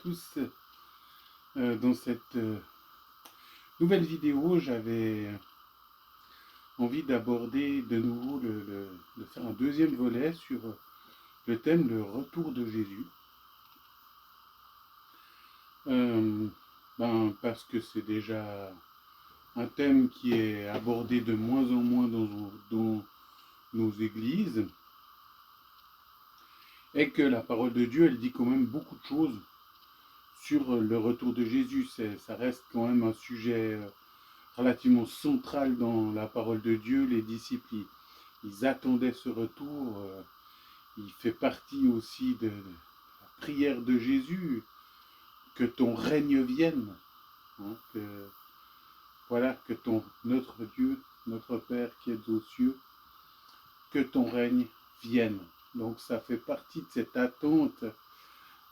tous. Dans cette nouvelle vidéo, j'avais envie d'aborder de nouveau, de faire un deuxième volet sur le thème le retour de Jésus. Parce que c'est déjà un thème qui est abordé de moins en moins dans nos églises, et que la parole de Dieu, elle dit quand même beaucoup de choses sur le retour de Jésus. Ça reste quand même un sujet relativement central dans la parole de Dieu. Les disciples, ils attendaient ce retour. Il fait partie aussi de la prière de Jésus, que ton règne vienne. Que notre Dieu, notre Père qui est aux cieux, que ton règne vienne. Donc ça fait partie de cette attente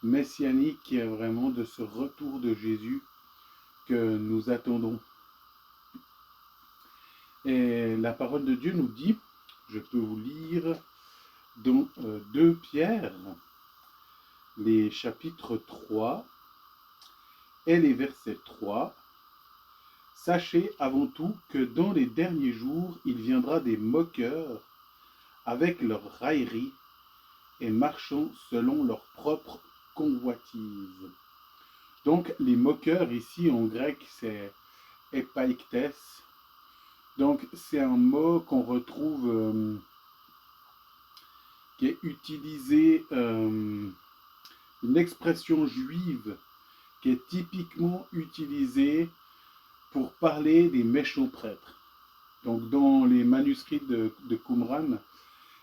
messianique qui est vraiment de ce retour de Jésus que nous attendons. Et la parole de Dieu nous dit, je peux vous lire dans 2 Pierre, les chapitres 3 et les versets 3. Sachez avant tout que dans les derniers jours, il viendra des moqueurs avec leur raillerie et marchant selon leur propre convoitise. Donc les moqueurs ici en grec c'est epaiktes. Donc c'est un mot qu'on retrouve qui est utilisé, une expression juive qui est typiquement utilisée pour parler des méchants prêtres. Donc dans les manuscrits de Qumran,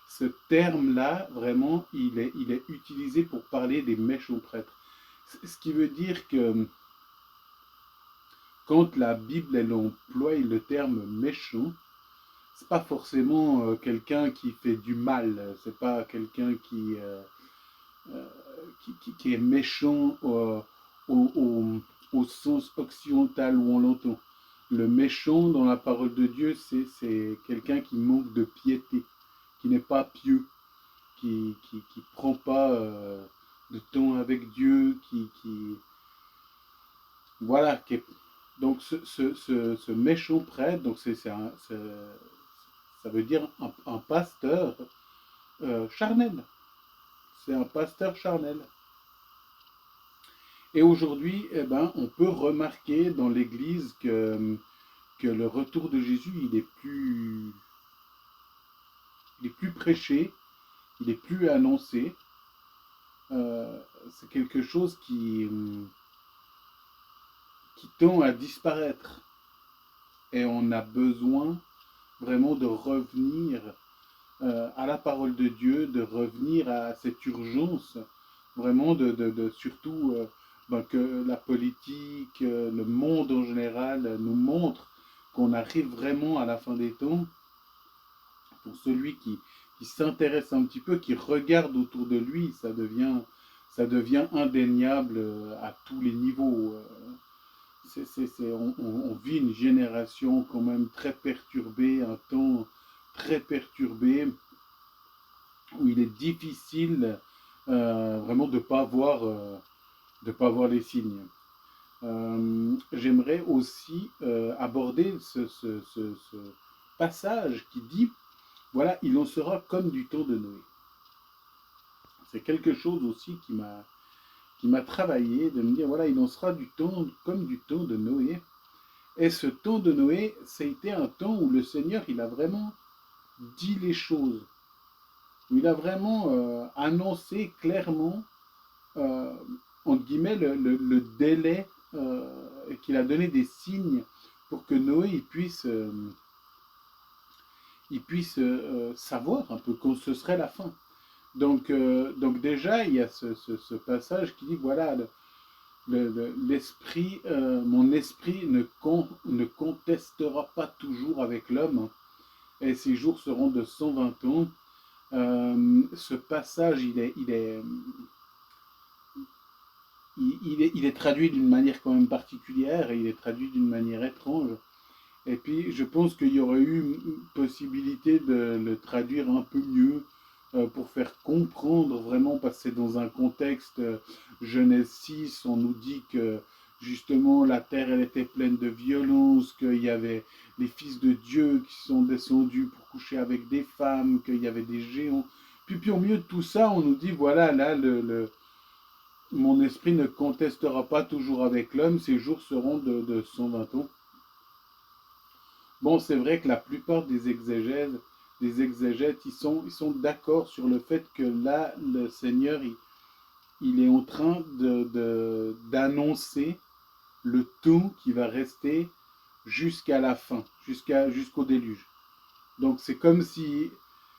ce terme-là, vraiment, il est utilisé pour parler des méchants prêtres. Ce qui veut dire que quand la Bible elle emploie le terme méchant, c'est pas forcément quelqu'un qui fait du mal, c'est pas quelqu'un qui est méchant au sens occidental où on l'entend. Le méchant dans la parole de Dieu, c'est quelqu'un qui manque de piété, qui n'est pas pieux, qui prend pas de temps avec Dieu, voilà. Donc ce méchant prêtre, donc ça veut dire un pasteur charnel. C'est un pasteur charnel. Et aujourd'hui, on peut remarquer dans l'Église que le retour de Jésus, il est plus prêché, il est plus annoncé. C'est quelque chose qui tend à disparaître. Et on a besoin vraiment de revenir à la parole de Dieu, de revenir à cette urgence, vraiment surtout que la politique, le monde en général nous montre qu'on arrive vraiment à la fin des temps. Pour celui qui s'intéresse un petit peu, qui regarde autour de lui, ça devient indéniable à tous les niveaux. On vit une génération quand même très perturbée, un temps très perturbé, où il est difficile vraiment de ne pas voir les signes. J'aimerais aussi aborder ce passage qui dit, voilà, il en sera comme du temps de Noé. C'est quelque chose aussi qui m'a travaillé, de me dire, voilà, il en sera comme du temps de Noé. Et ce temps de Noé, ça a été un temps où le Seigneur, il a vraiment dit les choses, où il a vraiment annoncé clairement, entre guillemets, le délai, qu'il a donné des signes pour que Noé il puisse savoir un peu quand ce serait la fin. Donc déjà, il y a ce passage qui dit, voilà, l'esprit, mon esprit ne contestera pas toujours avec l'homme, et ses jours seront de 120 ans. Ce passage, il est traduit d'une manière quand même particulière, et il est traduit d'une manière étrange. Et puis, je pense qu'il y aurait eu une possibilité de le traduire un peu mieux, pour faire comprendre vraiment, parce que c'est dans un contexte Genèse 6, on nous dit que justement la terre elle était pleine de violence, qu'il y avait les fils de Dieu qui sont descendus pour coucher avec des femmes, qu'il y avait des géants. Puis au milieu de tout ça, on nous dit, voilà, là, mon esprit ne contestera pas toujours avec l'homme, ses jours seront de 120 ans. Bon, c'est vrai que la plupart des exégètes, ils sont d'accord sur le fait que là, le Seigneur, il est en train d'annoncer le temps qui va rester jusqu'à la fin, jusqu'au déluge. Donc c'est comme si,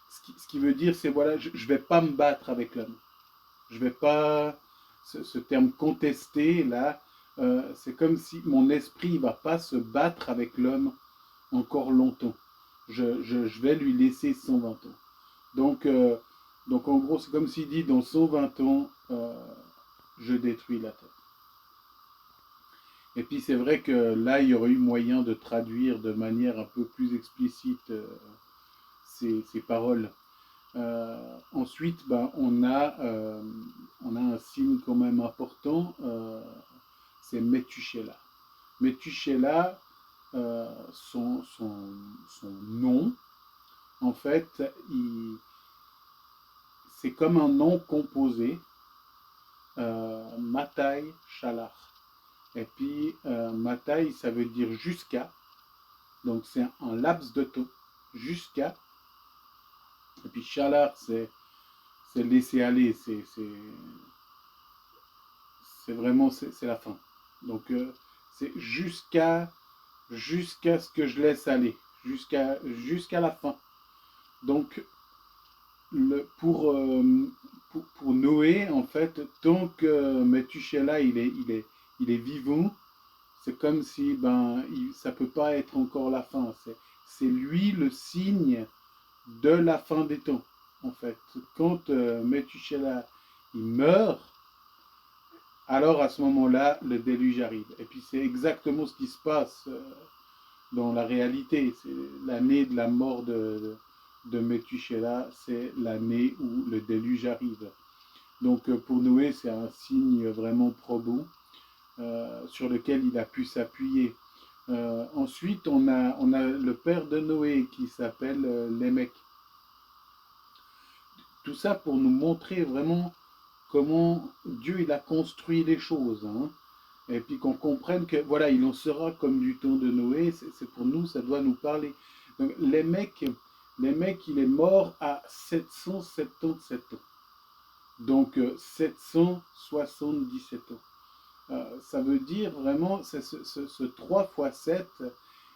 ce qui veut dire, c'est voilà, je ne vais pas me battre avec l'homme. Je ne vais pas, ce terme contester, là, c'est comme si mon esprit ne va pas se battre avec l'homme encore longtemps. Je vais lui laisser 120 ans. Donc, euh, donc en gros, c'est comme s'il dit, dans 120 ans, je détruis la terre. Et puis c'est vrai que là, il y aurait eu moyen de traduire de manière un peu plus explicite ces paroles. Ensuite, ben, on a un signe quand même important, c'est Métuchéla. Métuchéla, son nom, en fait, c'est comme un nom composé, Matai Shalach. Et puis, Matai, ça veut dire jusqu'à, donc c'est un laps de temps, jusqu'à. Et puis Shalach, c'est laisser aller, c'est vraiment, c'est la fin. Donc, c'est jusqu'à ce que je laisse aller, jusqu'à la fin. Donc, pour Noé, en fait, tant que Methuselah, il est vivant, c'est comme si ça ne peut pas être encore la fin. C'est lui le signe de la fin des temps, en fait. Quand Methuselah il meurt, alors à ce moment-là, le déluge arrive. Et puis c'est exactement ce qui se passe dans la réalité. C'est l'année de la mort de Methuselah, c'est l'année où le déluge arrive. Donc pour Noé, c'est un signe vraiment probant sur lequel il a pu s'appuyer. Ensuite, on a le père de Noé qui s'appelle Lémec. Tout ça pour nous montrer vraiment comment Dieu il a construit les choses. Hein. Et puis qu'on comprenne que voilà, il en sera comme du temps de Noé, c'est pour nous, ça doit nous parler. Donc les mecs, il est mort à 777 ans. Donc 777 ans. Ça veut dire vraiment, ce 3 fois 7,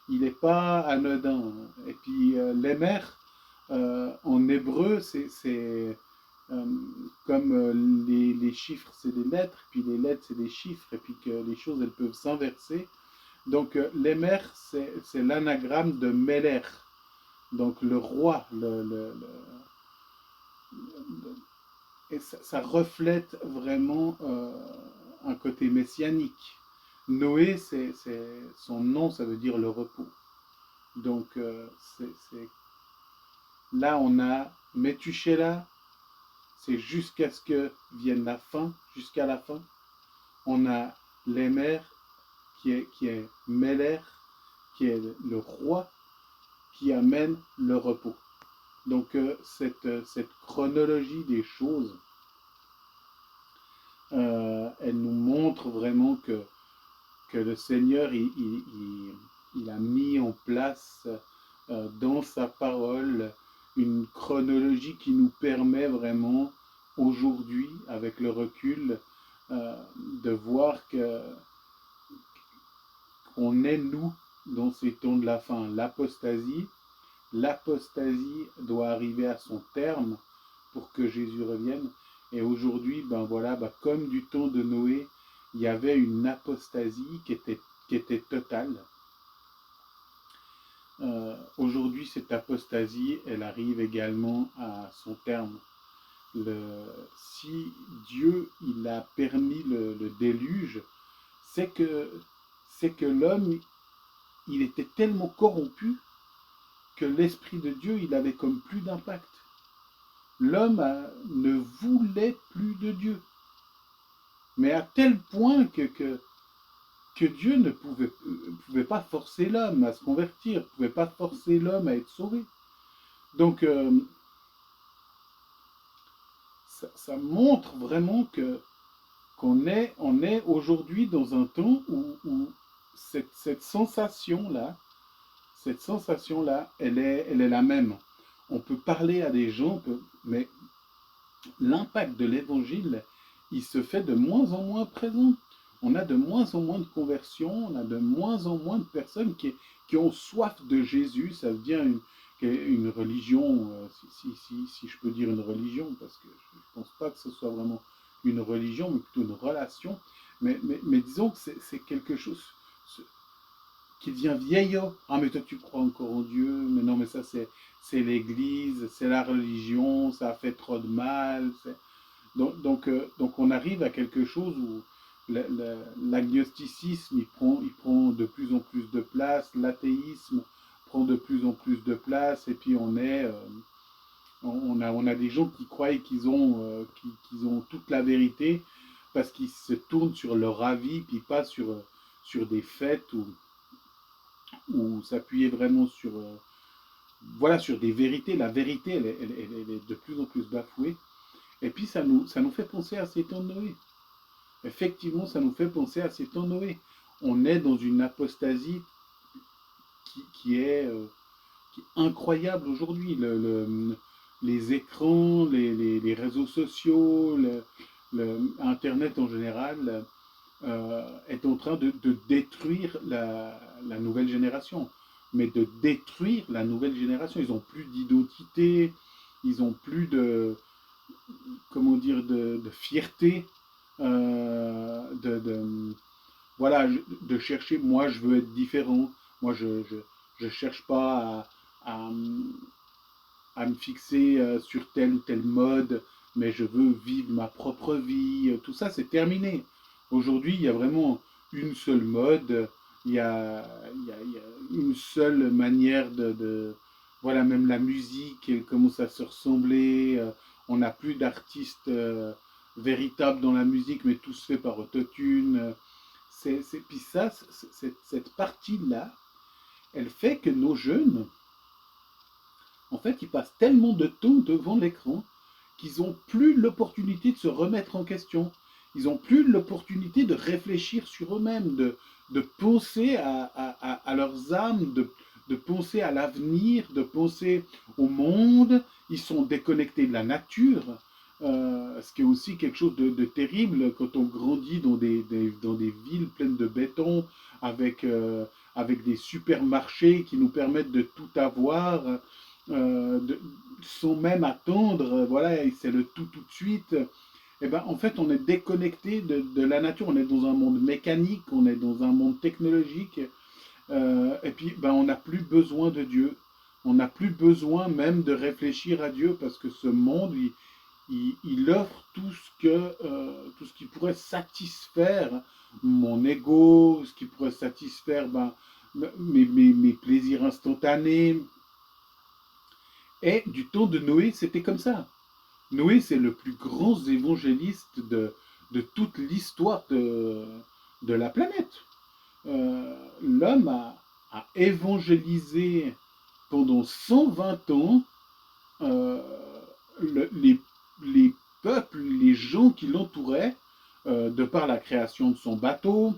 il n'est pas anodin. Et puis les mers, en hébreu, c'est comme les chiffres, c'est des lettres, puis les lettres, c'est des chiffres, et puis que les choses, elles peuvent s'inverser. Donc, l'émer, c'est l'anagramme de Meler, donc le roi. Et ça reflète vraiment un côté messianique. Noé, son nom, ça veut dire le repos. Donc, là, on a Methuselah, c'est jusqu'à ce que vienne la fin, jusqu'à la fin. On a Lémer, qui est Meler, qui est le roi, qui amène le repos. Donc cette chronologie des choses, elle nous montre vraiment que le Seigneur, il a mis en place dans sa parole une chronologie qui nous permet vraiment aujourd'hui, avec le recul, de voir qu'on est nous dans ces temps de la fin. L'apostasie doit arriver à son terme pour que Jésus revienne. Et aujourd'hui, comme du temps de Noé, il y avait une apostasie qui était totale. Aujourd'hui, cette apostasie, elle arrive également à son terme. Si Dieu il a permis le déluge, c'est que l'homme, il était tellement corrompu que l'Esprit de Dieu, il avait comme plus d'impact. ne voulait plus de Dieu. Mais à tel point que Dieu ne pouvait pas forcer l'homme à se convertir, ne pouvait pas forcer l'homme à être sauvé. Donc, ça montre vraiment qu'on est aujourd'hui dans un temps où cette sensation-là, elle est la même. On peut parler à des gens, mais l'impact de l'évangile, il se fait de moins en moins présent. On a de moins en moins de conversions, on a de moins en moins de personnes qui ont soif de Jésus. Ça devient une religion, si je peux dire une religion, parce que je ne pense pas que ce soit vraiment une religion, mais plutôt une relation. Mais disons que c'est quelque chose qui devient vieillot. Ah, mais toi, tu crois encore en Dieu. Mais non, mais ça, c'est l'Église, c'est la religion, ça a fait trop de mal. Donc, on arrive à quelque chose où l'agnosticisme, il prend de plus en plus de place, l'athéisme prend de plus en plus de place, et puis on a des gens qui croient qu'ils ont toute la vérité parce qu'ils se tournent sur leur avis, puis pas sur des faits ou s'appuyer vraiment sur des vérités. La vérité, elle est de plus en plus bafouée. Et puis ça nous fait penser à ces temps de Noé. Effectivement, ça nous fait penser à ces temps de Noé. On est dans une apostasie qui est incroyable aujourd'hui. Les écrans, les réseaux sociaux, Internet en général est en train de détruire la nouvelle génération. Mais de détruire la nouvelle génération. Ils n'ont plus d'identité, ils n'ont plus comment dire, de fierté, voilà, de chercher, moi je veux être différent, moi je cherche pas à me fixer sur tel ou tel mode, mais je veux vivre ma propre vie. Tout ça, c'est terminé. Aujourd'hui, il y a vraiment une seule mode, il y a une seule manière voilà, même la musique, elle commence à se ressembler. On n'a plus d'artistes véritables dans la musique, mais tout se fait par autotune. Puis ça, cette partie-là, elle fait que nos jeunes, en fait, ils passent tellement de temps devant l'écran qu'ils n'ont plus l'opportunité de se remettre en question. Ils n'ont plus l'opportunité de réfléchir sur eux-mêmes, de penser à leurs âmes, de penser à l'avenir, de penser au monde. Ils sont déconnectés de la nature, ce qui est aussi quelque chose de terrible quand on grandit dans des villes pleines de béton, avec des supermarchés qui nous permettent de tout avoir, sans même attendre, voilà, c'est le tout de suite. Et ben, en fait, on est déconnecté de la nature, on est dans un monde mécanique, on est dans un monde technologique, et puis ben, on n'a plus besoin de Dieu. On n'a plus besoin même de réfléchir à Dieu parce que ce monde, il offre tout ce qui pourrait satisfaire mon ego, ce qui pourrait satisfaire ben, mes plaisirs instantanés. Et du temps de Noé, c'était comme ça. Noé, c'est le plus grand évangéliste de toute l'histoire de la planète. L'homme a évangélisé pendant 120 ans euh, les peuples, les gens qui l'entouraient, de par la création de son bateau,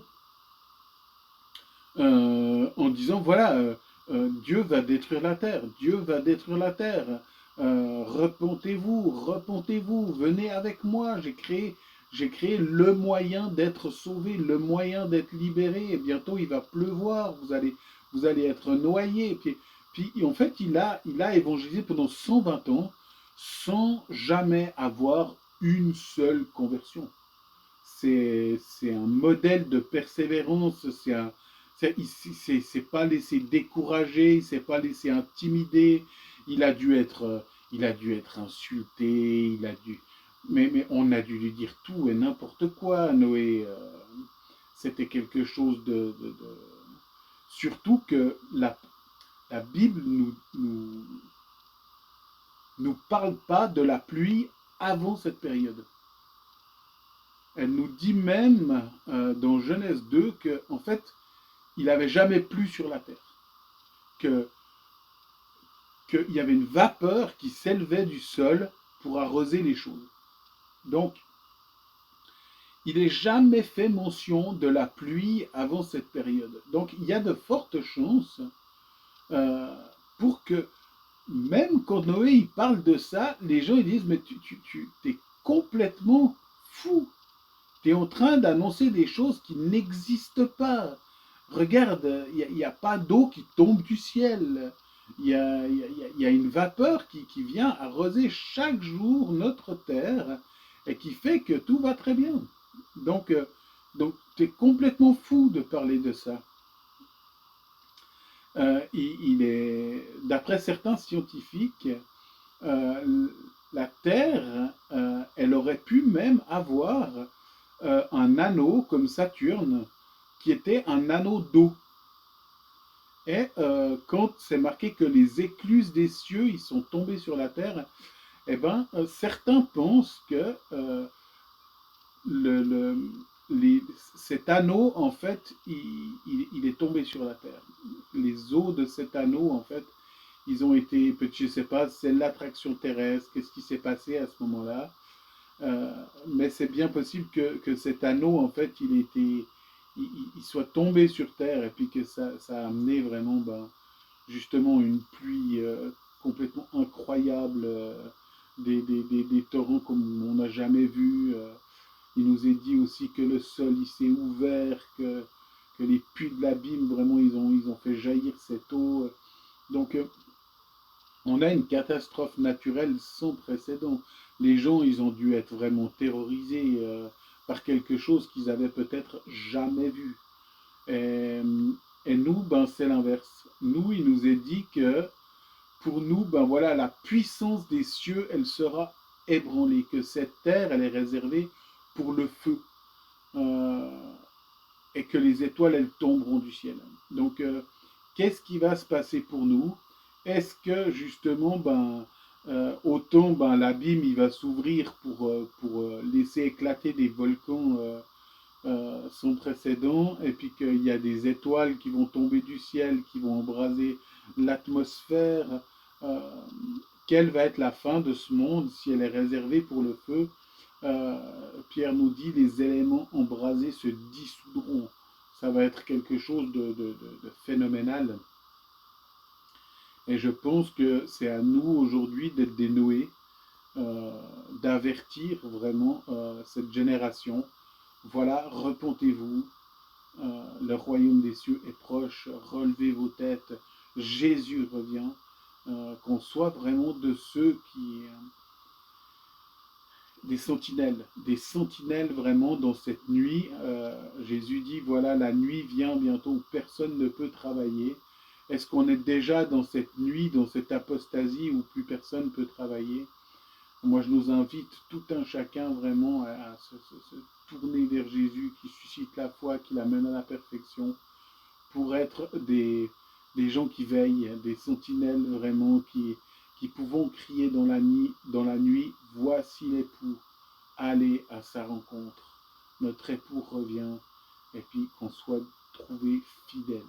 en disant voilà, Dieu va détruire la terre, Dieu va détruire la terre, repentez-vous, repentez-vous, venez avec moi, j'ai créé le moyen d'être sauvé, le moyen d'être libéré, et bientôt il va pleuvoir, vous allez être noyés. Puis en fait, il a évangélisé pendant 120 ans sans jamais avoir une seule conversion. C'est un modèle de persévérance, il s'est pas laissé décourager, il s'est pas laissé intimider, il a dû être insulté, mais on a dû lui dire tout et n'importe quoi, Noé. C'était quelque chose surtout que la Bible nous nous parle pas de la pluie avant cette période. Elle nous dit même dans Genèse 2 que en fait, il n'avait jamais plu sur la terre, que qu'il y avait une vapeur qui s'élevait du sol pour arroser les choses. Donc, il n'est jamais fait mention de la pluie avant cette période. Donc, il y a de fortes chances pour que, même quand Noé il parle de ça, les gens ils disent, mais tu es complètement fou. Tu es en train d'annoncer des choses qui n'existent pas. Regarde, il n'y a pas d'eau qui tombe du ciel. Il y a une vapeur qui vient arroser chaque jour notre terre et qui fait que tout va très bien. Donc tu es complètement fou de parler de ça. D'après certains scientifiques, la Terre, elle aurait pu même avoir un anneau comme Saturne, qui était un anneau d'eau. Et quand c'est marqué que les écluses des cieux ils sont tombés sur la terre, eh ben, certains pensent que le, le, cet anneau, en fait, il est tombé sur la terre. Les eaux de cet anneau, en fait, ils ont été, je ne sais pas, c'est l'attraction terrestre, qu'est-ce qui s'est passé à ce moment-là. Mais c'est bien possible que cet anneau, en fait, il soit tombé sur terre et puis que ça a amené vraiment, justement, une pluie complètement incroyable, des torrents comme on n'a jamais vu. Il nous est dit aussi que le sol il s'est ouvert, que les puits de l'abîme, vraiment, ils ont fait jaillir cette eau. Donc, on a une catastrophe naturelle sans précédent. Les gens, ils ont dû être vraiment terrorisés par quelque chose qu'ils avaient peut-être jamais vu. Et nous, c'est l'inverse. Nous, il nous est dit que pour nous, voilà, la puissance des cieux, elle sera ébranlée, que cette terre, elle est réservée pour le feu. Et que les étoiles, elles tomberont du ciel. Donc, qu'est-ce qui va se passer pour nous? Est-ce que justement, autant l'abîme il va s'ouvrir pour laisser éclater des volcans sans précédent, et puis qu'il y a des étoiles qui vont tomber du ciel, qui vont embraser l'atmosphère. euh, Quelle va être la fin de ce monde si elle est réservée pour le feu? Pierre nous dit les éléments embrasés se dissoudront. Ça va être quelque chose de phénoménal. Et je pense que c'est à nous aujourd'hui d'être des Noé, d'avertir vraiment cette génération. Voilà, repentez-vous, le royaume des cieux est proche, relevez vos têtes, Jésus revient, qu'on soit vraiment de ceux qui... des sentinelles vraiment dans cette nuit. Jésus dit, voilà, la nuit vient bientôt où personne ne peut travailler. Est-ce qu'on est déjà dans cette nuit, dans cette apostasie où plus personne ne peut travailler? Moi, je nous invite tout un chacun vraiment à se tourner vers Jésus qui suscite la foi, qui l'amène à la perfection, pour être des gens qui veillent, des sentinelles vraiment qui pouvons crier dans la nuit, voici l'époux, allez à sa rencontre. Notre époux revient, et puis qu'on soit trouvé fidèle.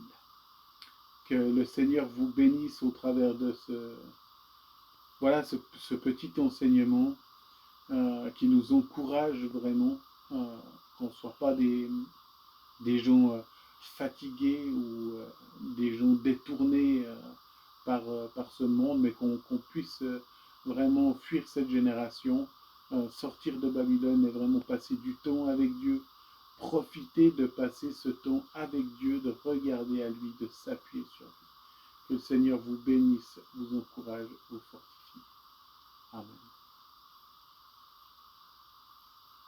Que le Seigneur vous bénisse au travers de ce petit enseignement qui nous encourage vraiment, qu'on ne soit pas des gens fatigués ou des gens détournés par ce monde, mais qu'on puisse vraiment fuir cette génération, sortir de Babylone et vraiment passer du temps avec Dieu, profiter de passer ce temps avec Dieu, de regarder à lui, de s'appuyer sur lui. Que le Seigneur vous bénisse, vous encourage, vous fortifie. Amen.